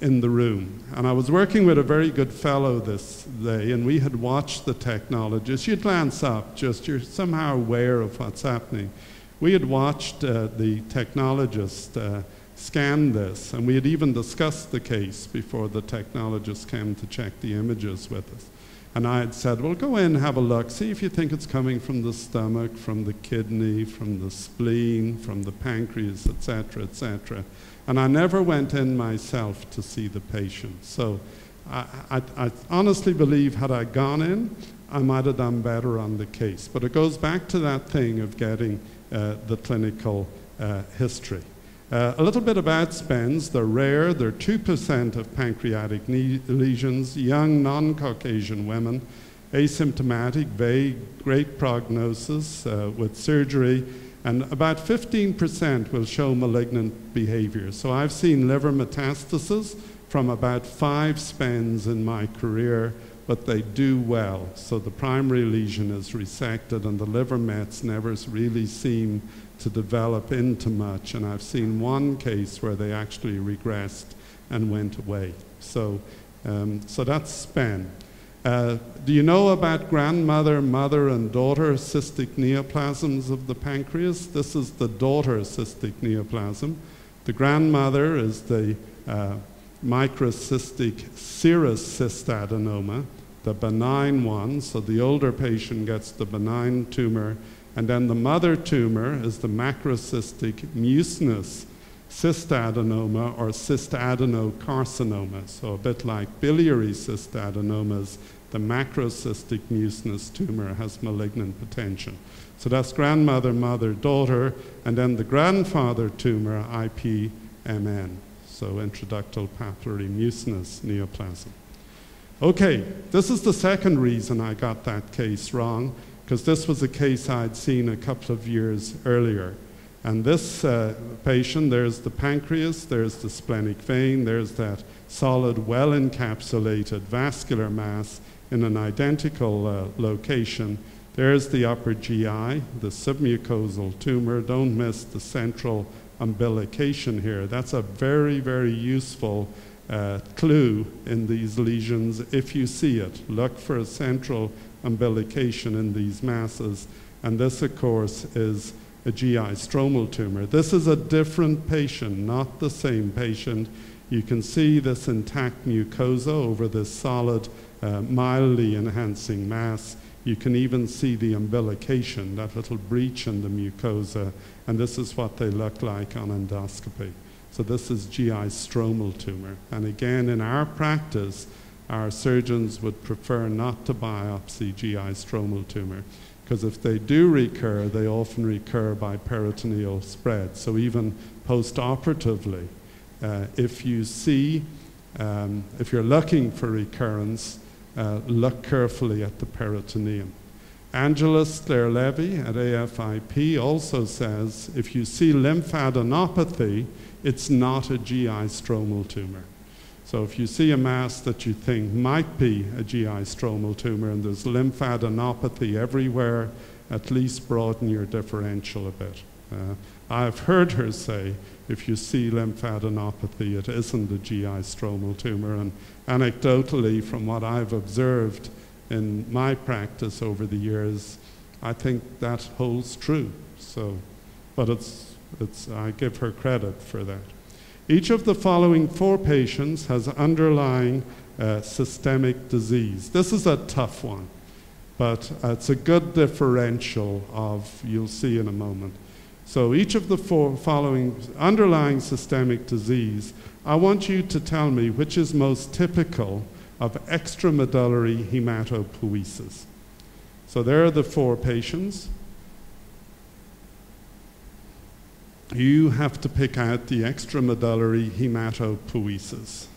in the room. And I was working with a very good fellow this day, and we had watched the technologist. You glance up, just you're somehow aware of what's happening. We had watched the technologist scan this, and we had even discussed the case before the technologist came to check the images with us. And I had said, well, go in, have a look, see if you think it's coming from the stomach, from the kidney, from the spleen, from the pancreas, etc., etc. And I never went in myself to see the patient. So I honestly believe had I gone in, I might have done better on the case. But it goes back to that thing of getting the clinical history. A little bit about SPENs. They're rare. They're 2% of pancreatic lesions, young non-Caucasian women, asymptomatic, vague, great prognosis with surgery, and about 15% will show malignant behavior. So I've seen liver metastasis from about 5 SPENs in my career, but they do well. So the primary lesion is resected and the liver mets never really seem to develop into much, and I've seen one case where they actually regressed and went away. So that's SPEN. Do you know about grandmother, mother, and daughter cystic neoplasms of the pancreas? This is the daughter cystic neoplasm. The grandmother is the microcystic serous cystadenoma, the benign one, so the older patient gets the benign tumor, and then the mother tumor is the macrocystic mucinous cystadenoma or cystadenocarcinoma. So a bit like biliary cystadenomas, the macrocystic mucinous tumor has malignant potential. So that's grandmother, mother, daughter, and then the grandfather tumor, IPMN, so intraductal papillary mucinous neoplasm. Okay, this is the second reason I got that case wrong, because this was a case I'd seen a couple of years earlier. And this patient, there's the pancreas, there's the splenic vein, there's that solid, well-encapsulated vascular mass in an identical location. There's the upper GI, the submucosal tumor. Don't miss the central umbilication here. That's a very, very useful clue in these lesions if you see it. Look for a central umbilication in these masses, and this, of course, is a GI stromal tumor. This is a different patient, not the same patient. You can see this intact mucosa over this solid, mildly enhancing mass. You can even see the umbilication, that little breach in the mucosa, and this is what they look like on endoscopy. So this is GI stromal tumor. And again, in our practice, our surgeons would prefer not to biopsy GI stromal tumor, because if they do recur, they often recur by peritoneal spread. So even post-operatively, if you see, if you're looking for recurrence, look carefully at the peritoneum. Angela Clare-Levy at AFIP also says, if you see lymphadenopathy, it's not a GI stromal tumor. So if you see a mass that you think might be a GI stromal tumor and there's lymphadenopathy everywhere, at least broaden your differential a bit. I've heard her say, if you see lymphadenopathy, it isn't a GI stromal tumor. And anecdotally, from what I've observed in my practice over the years, I think that holds true. So, but I give her credit for that. Each of the following 4 patients has underlying systemic disease. This is a tough one, but it's a good differential of, you'll see in a moment. So each of the 4 following underlying systemic disease, I want you to tell me which is most typical of extramedullary hematopoiesis. So there are the 4 patients. You have to pick out the extramedullary hematopoiesis.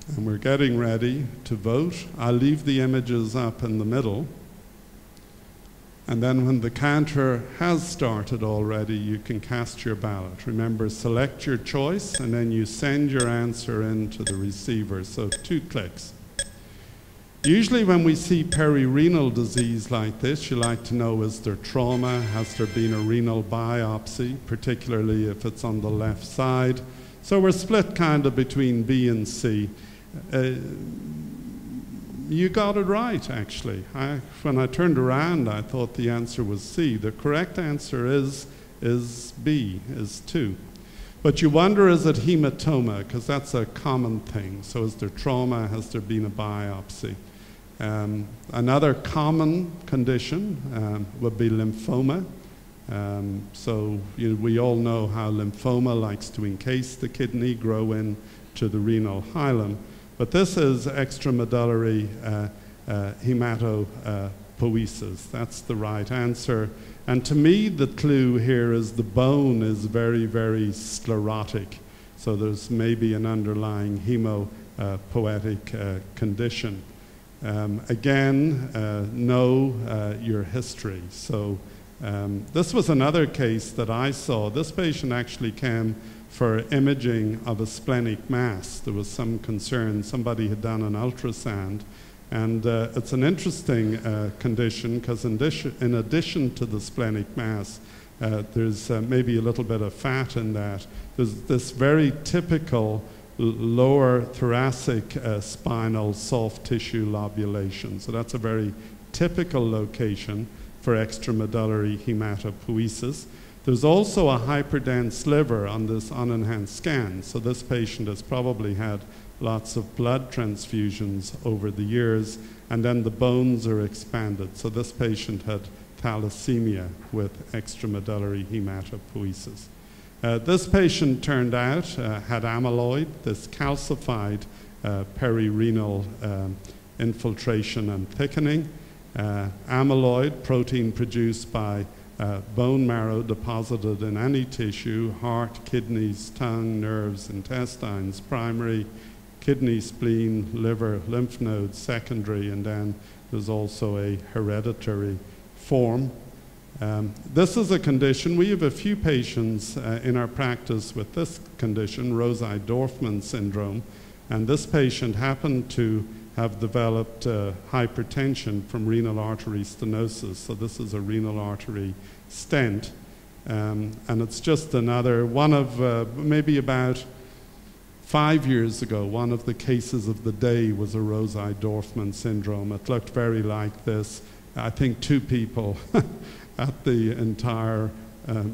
And we're getting ready to vote. I'll leave the images up in the middle. And then when the counter has started already, you can cast your ballot. Remember, select your choice, and then you send your answer in to the receiver. So 2 clicks. Usually when we see perirenal disease like this, you like to know, is there trauma? Has there been a renal biopsy, particularly if it's on the left side? So we're split kind of between B and C. You got it right, actually. When I turned around, I thought the answer was C. The correct answer is B, is 2. But you wonder, is it hematoma? Because that's a common thing. So is there trauma? Has there been a biopsy? Another common condition would be lymphoma. We all know how lymphoma likes to encase the kidney, grow into the renal hilum. But this is extramedullary hematopoiesis. That's the right answer. And to me, the clue here is the bone is very, very sclerotic. So there's maybe an underlying hemopoietic condition. Again, know your history. So this was another case that I saw. This patient actually came for imaging of a splenic mass. There was some concern. Somebody had done an ultrasound. And it's an interesting condition because in addition to the splenic mass, there's maybe a little bit of fat in that. There's this very typical lower thoracic spinal soft tissue lobulation. So that's a very typical location for extramedullary hematopoiesis. There's also a hyperdense liver on this unenhanced scan. So this patient has probably had lots of blood transfusions over the years, and then the bones are expanded. So this patient had thalassemia with extramedullary hematopoiesis. This patient turned out had amyloid, this calcified perirenal infiltration and thickening. Amyloid, protein produced by bone marrow deposited in any tissue, heart, kidneys, tongue, nerves, intestines, primary, kidney, spleen, liver, lymph nodes, secondary, and then there's also a hereditary form. This is a condition. We have a few patients in our practice with this condition, Rosai-Dorfman syndrome, and this patient happened to have developed hypertension from renal artery stenosis. So this is a renal artery stent, and it's just another one of maybe about 5 years ago, one of the cases of the day was a Rosai-Dorfman syndrome. It looked very like this. I think 2 people at the entire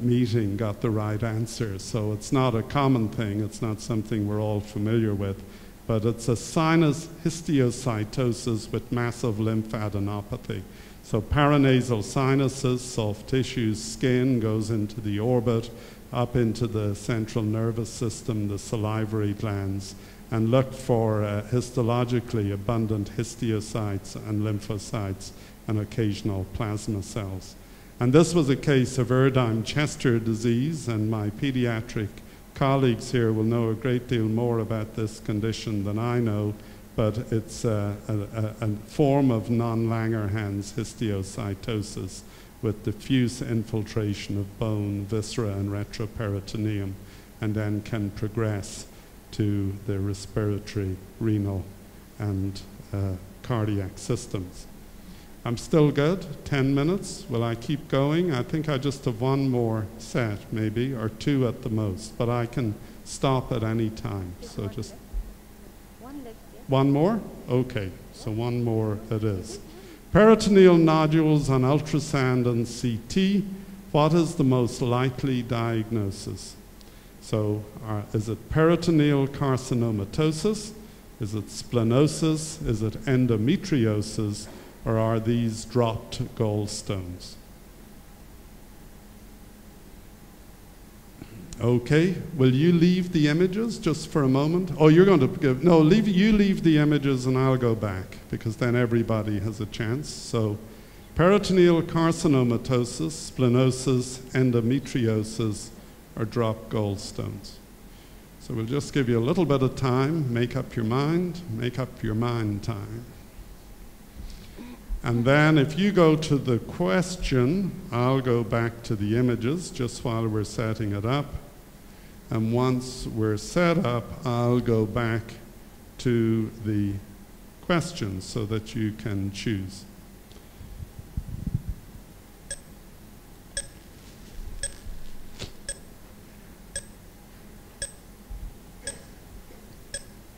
meeting got the right answer. So it's not a common thing. It's not something we're all familiar with. But it's a sinus histiocytosis with massive lymphadenopathy. So paranasal sinuses, soft tissues, skin goes into the orbit, up into the central nervous system, the salivary glands, and look for histologically abundant histiocytes and lymphocytes and occasional plasma cells. And this was a case of Erdheim-Chester disease, and my pediatric colleagues here will know a great deal more about this condition than I know, but it's a form of non-Langerhans histiocytosis with diffuse infiltration of bone, viscera, and retroperitoneum, and then can progress to the respiratory, renal, and cardiac systems. I'm still good, 10 minutes. Will I keep going? I think I just have one more set, maybe, or 2 at the most, but I can stop at any time. So just one more? Okay, so one more it is. Peritoneal nodules on ultrasound and CT. What is the most likely diagnosis? So is it peritoneal carcinomatosis? Is it splenosis? Is it endometriosis? Or are these dropped gallstones? Okay, will you leave the images just for a moment? Oh, you're going to give, no, you leave the images and I'll go back, because then everybody has a chance. So peritoneal carcinomatosis, splenosis, endometriosis, or dropped gallstones. So we'll just give you a little bit of time. Make up your mind time. And then if you go to the question, I'll go back to the images just while we're setting it up. And once we're set up, I'll go back to the questions so that you can choose.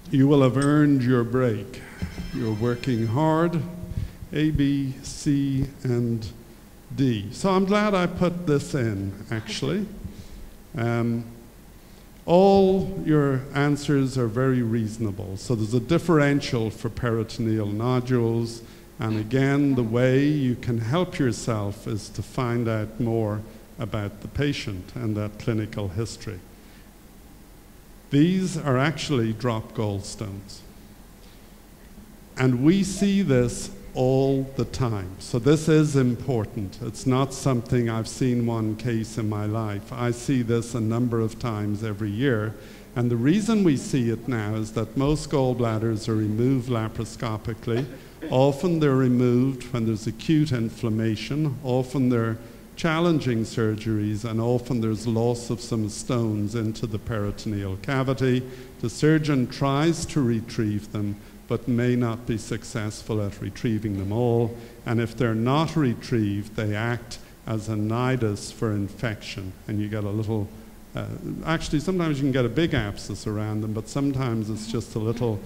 You will have earned your break. You're working hard. A, B, C, and D. So I'm glad I put this in, actually. All your answers are very reasonable. So there's a differential for peritoneal nodules. And again, the way you can help yourself is to find out more about the patient and that clinical history. These are actually drop gallstones. And we see this all the time. So this is important. It's not something I've seen one case in my life. I see this a number of times every year. And the reason we see it now is that most gallbladders are removed laparoscopically. Often they're removed when there's acute inflammation. Often they're challenging surgeries, and often there's loss of some stones into the peritoneal cavity. The surgeon tries to retrieve them, but may not be successful at retrieving them all. And if they're not retrieved, they act as a nidus for infection. And you get a little, actually sometimes you can get a big abscess around them, but sometimes it's just a little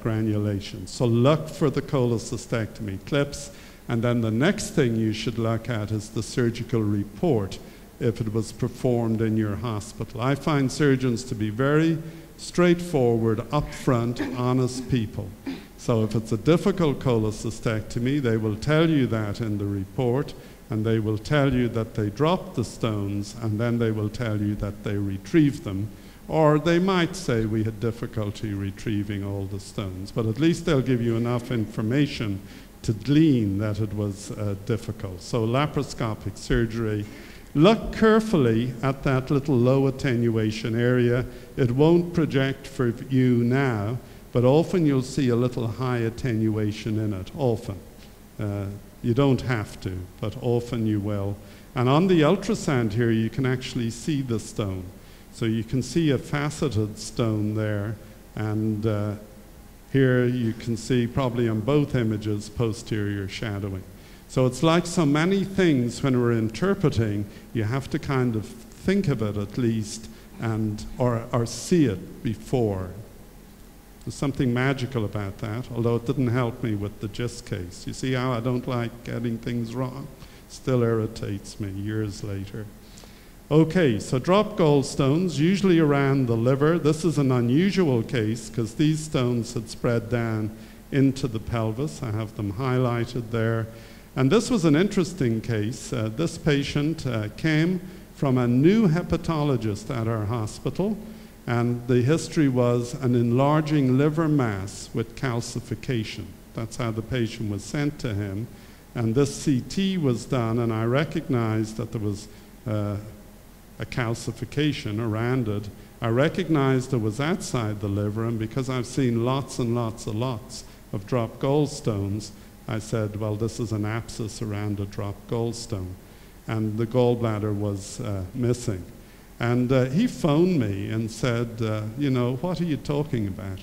granulation. So look for the cholecystectomy clips. And then the next thing you should look at is the surgical report if it was performed in your hospital. I find surgeons to be very straightforward, upfront, honest people. So if it's a difficult cholecystectomy, they will tell you that in the report, and they will tell you that they dropped the stones, and then they will tell you that they retrieved them. Or they might say we had difficulty retrieving all the stones, but at least they'll give you enough information to glean that it was difficult. So laparoscopic surgery. Look carefully at that little low attenuation area. It won't project for you now, but often you'll see a little high attenuation in it, often. You don't have to, but often you will. And on the ultrasound here, you can actually see the stone. So you can see a faceted stone there, and here you can see probably on both images posterior shadowing. So it's like so many things when we're interpreting, you have to kind of think of it at least or see it before. There's something magical about that, although it didn't help me with the GIST case. You see how I don't like getting things wrong? Still irritates me years later. Okay, so drop gallstones, usually around the liver. This is an unusual case because these stones had spread down into the pelvis. I have them highlighted there. And this was an interesting case. This patient came from a new hepatologist at our hospital, and the history was an enlarging liver mass with calcification. That's how the patient was sent to him. And this CT was done, and I recognized that there was a calcification around it. I recognized it was outside the liver, and because I've seen lots and lots of drop gallstones, I said, well, this is an abscess around a drop gallstone. And the gallbladder was missing. And he phoned me and said, you know, what are you talking about?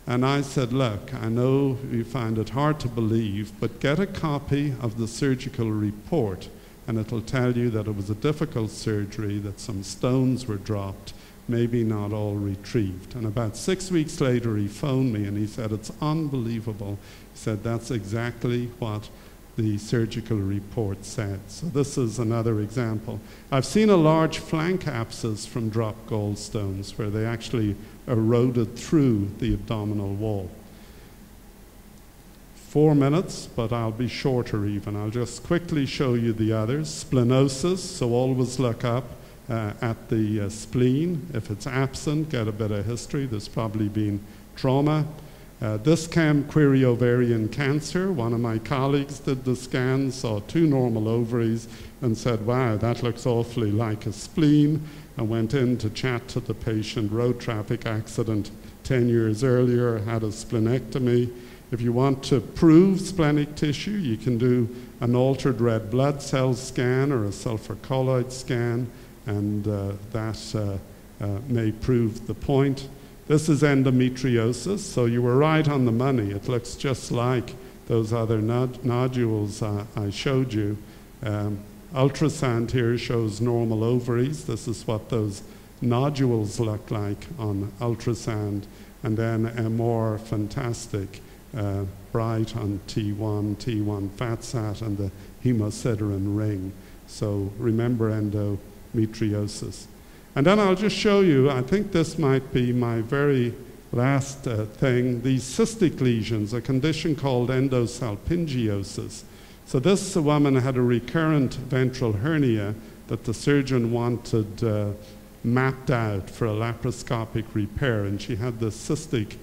And I said, look, I know you find it hard to believe, but get a copy of the surgical report, and it'll tell you that it was a difficult surgery, that some stones were dropped, maybe not all retrieved. And about 6 weeks later, he phoned me and he said, it's unbelievable. He said, that's exactly what the surgical report said. So this is another example. I've seen a large flank abscess from drop gallstones where they actually eroded through the abdominal wall. 4 minutes, but I'll be shorter even. I'll just quickly show you the others. Splenosis, so always look up at the spleen. If it's absent, get a bit of history. There's probably been trauma. This came query ovarian cancer. One of my colleagues did the scan, saw 2 normal ovaries, and said, wow, that looks awfully like a spleen, and went in to chat to the patient. Road traffic accident 10 years earlier, had a splenectomy. If you want to prove splenic tissue, you can do an altered red blood cell scan or a sulfur colloid scan, and that may prove the point. This is endometriosis, so you were right on the money. It looks just like those other nodules I showed you. Ultrasound here shows normal ovaries. This is what those nodules look like on ultrasound, and then a more fantastic bright on T1 fat sat, and the hemosiderin ring. So remember endometriosis. And then I'll just show you, I think this might be my very last thing, these cystic lesions, a condition called endosalpingiosis. So this woman had a recurrent ventral hernia that the surgeon wanted mapped out for a laparoscopic repair, and she had this cystic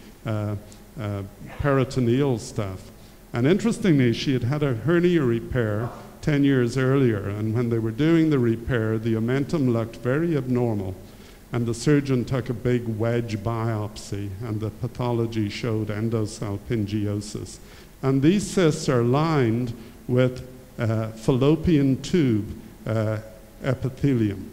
peritoneal stuff. And interestingly, she had had a hernia repair 10 years earlier, and when they were doing the repair, the omentum looked very abnormal, and the surgeon took a big wedge biopsy, and the pathology showed endosalpingiosis. And these cysts are lined with fallopian tube epithelium.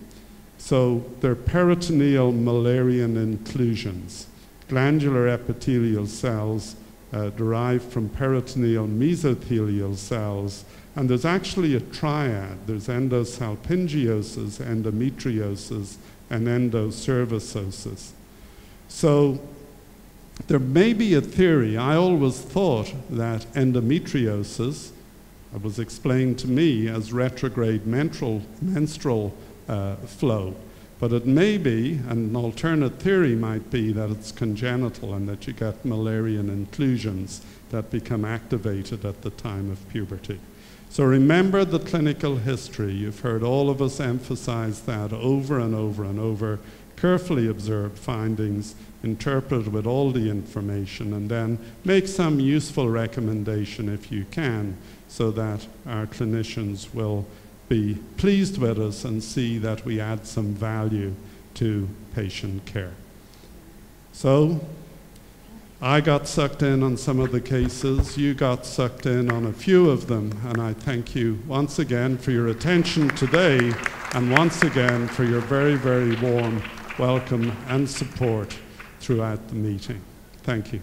So they're peritoneal Müllerian inclusions, glandular epithelial cells derived from peritoneal mesothelial cells. And there's actually a triad. There's endosalpingiosis, endometriosis, and endocervicosis. So there may be a theory. I always thought that endometriosis was explained to me as retrograde menstrual flow. But it may be, and an alternate theory might be, that it's congenital and that you get Müllerian inclusions that become activated at the time of puberty. So remember the clinical history. You've heard all of us emphasize that over and over and over. Carefully observe findings, interpret with all the information, and then make some useful recommendation if you can, so that our clinicians will be pleased with us and see that we add some value to patient care. So I got sucked in on some of the cases, you got sucked in on a few of them, and I thank you once again for your attention today, and once again for your very, very warm welcome and support throughout the meeting. Thank you.